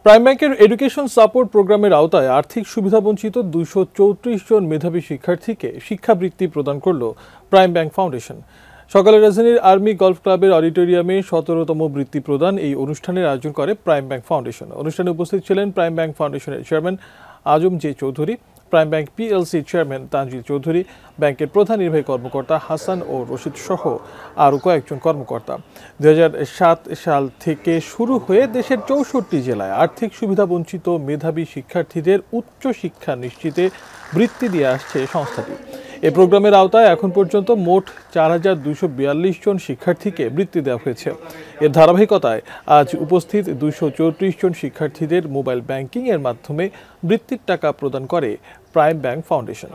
Prime ব্যাংকের education support প্রোগ্রামের আওতায় আর্থিক সুবিধাবঞ্চিত 234 জন মেধাবী শিক্ষার্থীকে শিক্ষাবৃত্তি প্রদান করল প্রাইম ব্যাংক ফাউন্ডেশন। সকালে রাজধানীর আর্মি গলফ ক্লাবের অডিটোরিয়ামে 17তম বৃত্তি প্রদান এই অনুষ্ঠানের আয়োজন করে প্রাইম ব্যাংক ফাউন্ডেশন। অনুষ্ঠানে উপস্থিত ছিলেন প্রাইম ব্যাংক ফাউন্ডেশনের chairman Azam J Chowdhury, Prime Bank PLC chairman Tanzil Chowdhury, ব্যাংকের প্রধান নির্বাহী কর্মকর্তা হাসান ও রশিদ সহ আরও কয়েকজন কর্মকর্তা। 2007 সাল থেকে শুরু হয়ে দেশের 64 জেলায় আর্থিক সুবিধাবঞ্চিত মেধাবী শিক্ষার্থীদের উচ্চ শিক্ষা নিশ্চিতে বৃত্তি দিয়ে আসছে সংস্থাটি। এই প্রোগ্রামের আওতায় এখন পর্যন্ত মোট 4242 জন শিক্ষার্থীকে বৃত্তি দেওয়া হয়েছে। এর ধারাবাহিকতায় আজ উপস্থিত 234 জন শিক্ষার্থীদের মোবাইল ব্যাংকিং এর মাধ্যমে বৃত্তির টাকা প্রদান করে প্রাইম ব্যাংক ফাউন্ডেশন।